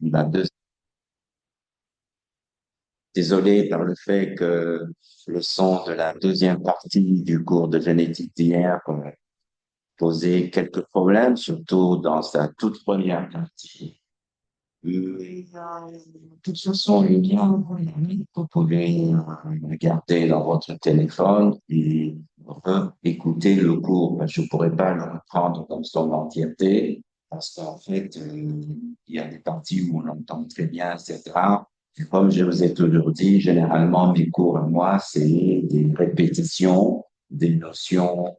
la deuxième. Désolé par le fait que le son de la deuxième partie du cours de génétique d'hier posait quelques problèmes, surtout dans sa toute première partie. De toute façon, le lien, vous pouvez regarder dans votre téléphone et écouter le cours. Je ne pourrais pas le reprendre dans son entièreté parce qu'en fait, il y a des parties où on entend très bien, etc. Comme je vous ai toujours dit, généralement, mes cours, moi, c'est des répétitions, des notions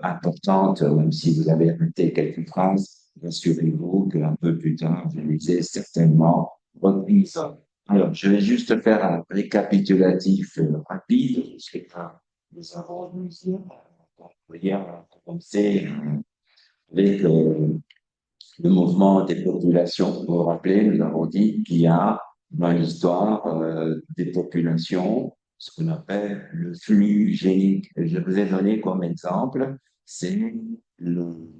importantes, même si vous avez répété quelques phrases. Rassurez-vous qu'un peu plus tard, je les ai certainement reprises. Alors, je vais juste faire un récapitulatif rapide. Nous avons vu hier, hier, on a commencé avec le mouvement des populations. Vous vous rappelez, nous avons dit qu'il y a dans l'histoire des populations ce qu'on appelle le flux génique. Et je vous ai donné comme exemple, c'est le,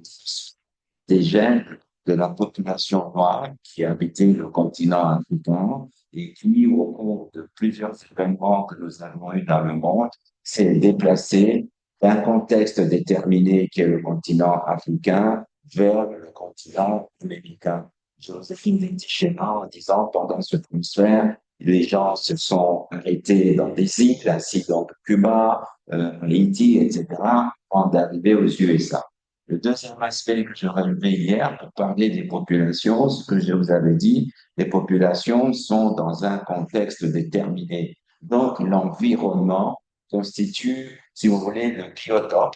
des gènes de la population noire qui habitait le continent africain et qui, au cours de plusieurs événements que nous avons eus dans le monde, s'est déplacé d'un contexte déterminé qui est le continent africain vers le continent américain. Joséphine dit schéma en disant pendant ce transfert, les gens se sont arrêtés dans des îles, ainsi donc Cuba, Haïti, etc., avant d'arriver aux USA. Le deuxième aspect que je relevais hier pour parler des populations, ce que je vous avais dit, les populations sont dans un contexte déterminé. Donc, l'environnement constitue, si vous voulez, le biotope,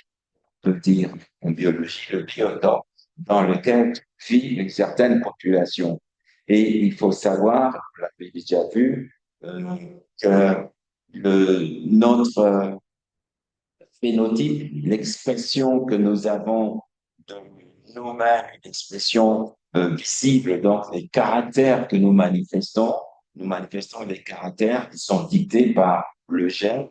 on peut dire en biologie, le biotope dans lequel vit une certaine population. Et il faut savoir, vous l'avez déjà vu, que notre phénotype, l'expression que nous avons de nous-mêmes, une expression visible, donc les caractères que nous manifestons des caractères qui sont dictés par le gène,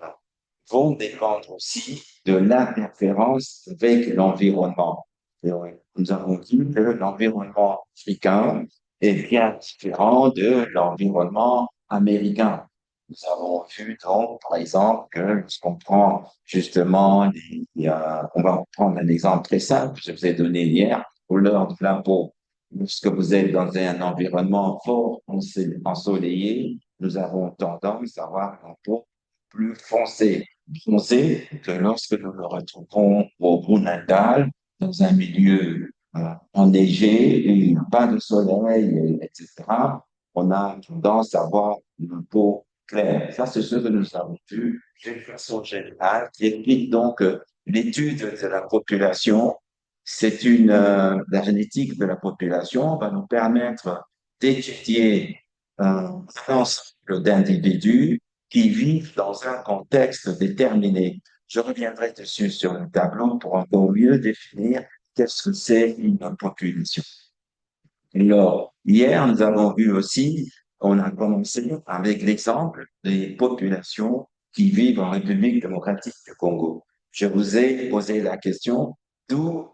vont dépendre aussi de l'interférence avec l'environnement. Nous avons vu que l'environnement africain est bien différent de l'environnement américain. Nous avons vu donc, par exemple, que lorsqu'on prend justement, on va prendre un exemple très simple, je vous ai donné hier, couleur de la peau. Lorsque vous êtes dans un environnement fort ensoleillé, nous avons tendance à avoir la peau plus foncée. Foncée que lorsque nous nous retrouvons au Brunei, dans un milieu enneigé, il n'y a pas de soleil, etc., on a tendance à avoir une peau claire. Ça, c'est ce que nous avons vu d'une façon générale, qui explique donc l'étude de la population. La génétique de la population va nous permettre d'étudier un ensemble d'individus qui vivent dans un contexte déterminé. Je reviendrai dessus sur le tableau pour encore mieux définir qu'est-ce que c'est une population. Alors, hier, nous avons vu aussi, on a commencé avec l'exemple des populations qui vivent en République démocratique du Congo. Je vous ai posé la question, d'où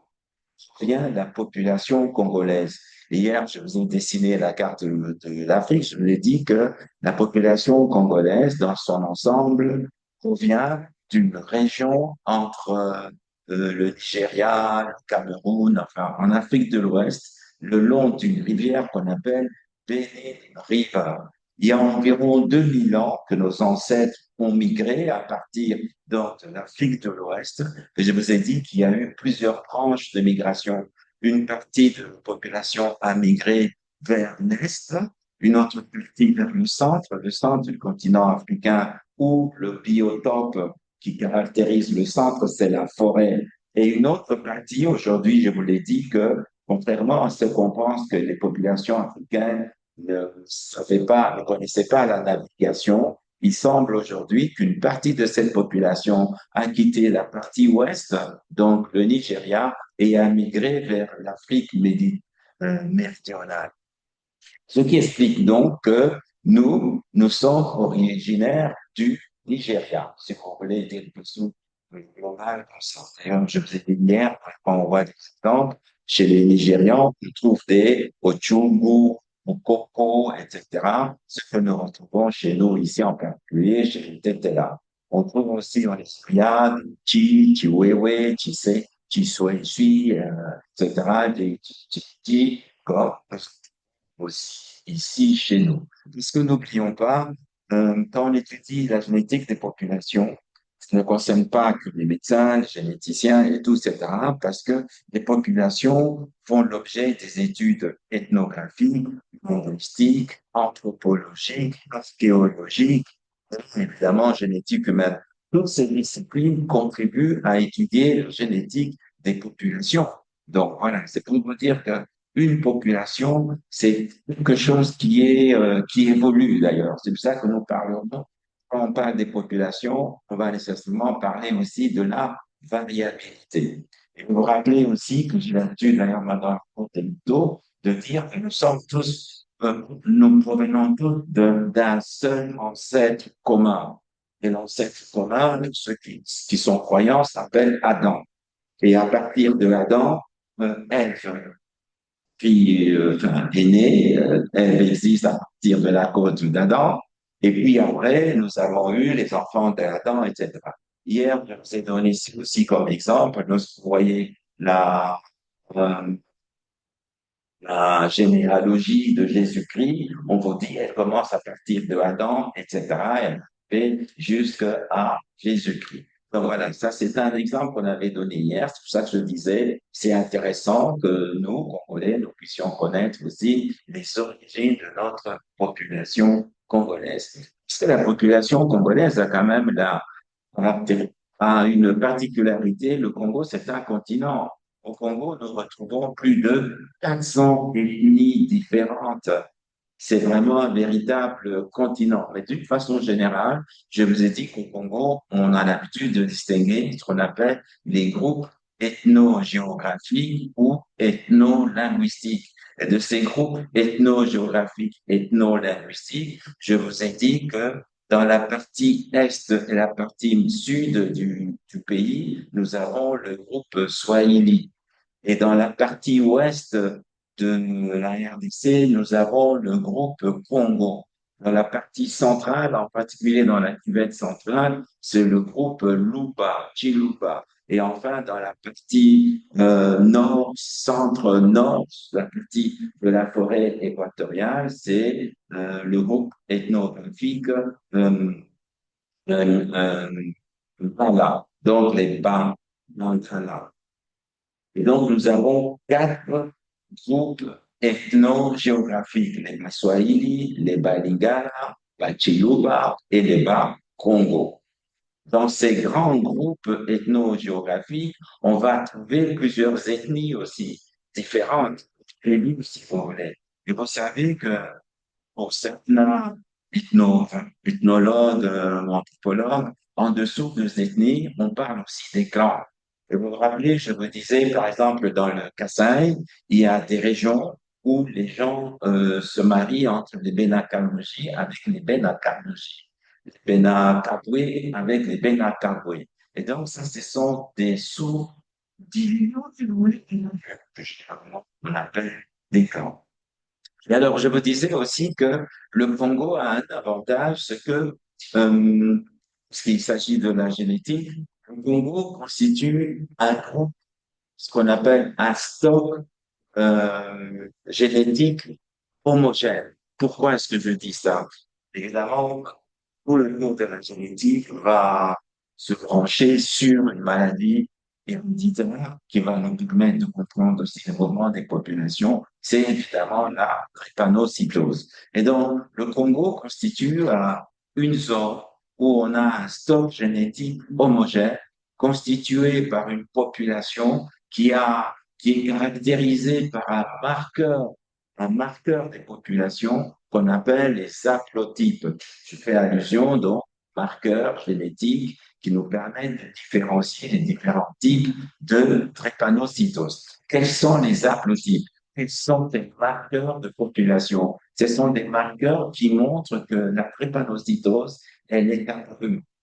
vient la population congolaise? Hier, je vous ai dessiné la carte de l'Afrique. Je vous ai dit que la population congolaise, dans son ensemble, provient d'une région entre le Nigeria, le Cameroun, enfin, en Afrique de l'Ouest, le long d'une rivière qu'on appelle Benin River. Il y a environ 2000 ans que nos ancêtres ont migré à partir donc, de l'Afrique de l'Ouest. Et je vous ai dit qu'il y a eu plusieurs branches de migration. Une partie de la population a migré vers l'Est, une autre partie vers le centre du continent africain, où le biotope qui caractérise le centre, c'est la forêt. Et une autre partie, aujourd'hui, je vous l'ai dit que, contrairement à ce qu'on pense que les populations africaines ne connaissaient pas la navigation, il semble aujourd'hui qu'une partie de cette population a quitté la partie ouest, donc le Nigeria, et a migré vers l'Afrique méridionale. Ce qui explique donc que nous sommes originaires du Nigeria, si vous voulez dire plus global comme ça. D'ailleurs, je vous ai dit hier, quand on voit des exemples, chez les Nigérians, on trouve des Ochungu, au coco, etc. Ce que nous retrouvons chez nous ici en particulier, chez les Tétela. On trouve aussi en Espagne, Chihuahua, Chisé, Chisui, etc. Comme aussi ici chez nous. Parce que n'oublions pas, quand on étudie la génétique des populations, ça ne concerne pas que les médecins, les généticiens et tout, etc., parce que les populations font l'objet des études ethnographiques, linguistiques, anthropologiques, archéologiques, et évidemment génétique humaine. Toutes ces disciplines contribuent à étudier la génétique des populations. Donc voilà, c'est pour vous dire que une population, c'est quelque chose qui évolue d'ailleurs. C'est pour ça que nous parlons, quand on parle des populations, on va nécessairement parler aussi de la variabilité. Et vous vous rappelez aussi que j'ai l'habitude d'ailleurs dans Contempo de dire que nous sommes tous, nous provenons tous d'un seul ancêtre commun. Et l'ancêtre commun, ceux qui sont croyants, s'appelle Adam. Et à partir de Adam, Ève puis enfin, est née, elle existe à partir de la côte d'Adam. Et puis après, nous avons eu les enfants d'Adam, etc. Hier, je vous ai donné ici aussi comme exemple, vous voyez euh, la généalogie de Jésus-Christ, on vous dit, elle commence à partir de Adam, etc., et elle fait jusqu'à Jésus-Christ. Donc voilà, ça c'est un exemple qu'on avait donné hier. C'est pour ça que je disais, c'est intéressant que nous, Congolais, nous puissions connaître aussi les origines de notre population congolaise. Parce que la population congolaise a quand même a une particularité. Le Congo, c'est un continent. Au Congo, nous retrouvons plus de 400 ethnies différentes. C'est vraiment un véritable continent. Mais d'une façon générale, je vous ai dit qu'au Congo, on a l'habitude de distinguer ce qu'on appelle les groupes ethno-géographiques ou ethno-linguistiques. Et de ces groupes ethno-géographiques, ethno-linguistiques, je vous ai dit que dans la partie est et la partie sud du pays, nous avons le groupe Swahili. Et dans la partie ouest de la RDC, nous avons le groupe Congo. Dans la partie centrale, en particulier dans la cuvette centrale, c'est le groupe Luba, Chiluba. Et enfin, dans la partie nord, centre-nord, la partie de la forêt équatoriale, c'est le groupe ethnographique euh, euh, Bala, donc les Bantala. Et donc, nous avons quatre groupes ethno-géographiques, les Maswahili, les Balingara, les Chiluba et les Bas-Congo. Dans ces grands groupes ethno-géographiques, on va trouver plusieurs ethnies aussi différentes, tribus si vous voulez. Et vous savez que pour certains ethnologues, anthropologues, en dessous de ces ethnies, on parle aussi des clans. Et vous vous rappelez, je vous disais, par exemple, dans le Kasaï, il y a des régions où les gens se marient entre les Benakamuji avec les Benakamuji, les Benakabwe avec les Benakabwe. Et donc, ça, ce sont des sous-divisions, si vous voulez, que généralement on appelle des clans. Et alors, je vous disais aussi que le Congo a un avantage, c'est que, s'il s'agit de la génétique, le Congo constitue un groupe, ce qu'on appelle un stock génétique homogène. Pourquoi est-ce que je dis ça? Évidemment, tout le cours de la génétique va se brancher sur une maladie héréditaire qui va nous permettre de comprendre aussi le mouvement des populations. C'est évidemment la drépanocytose. Et donc, le Congo constitue une zone où on a un stock génétique homogène constitué par une population qui est caractérisée par un marqueur des populations qu'on appelle les haplotypes. Je fais allusion donc marqueurs génétiques qui nous permettent de différencier les différents types de drépanocytose. Quels sont les haplotypes? Quels sont les marqueurs de population? Ce sont des marqueurs qui montrent que la drépanocytose, elle est apparue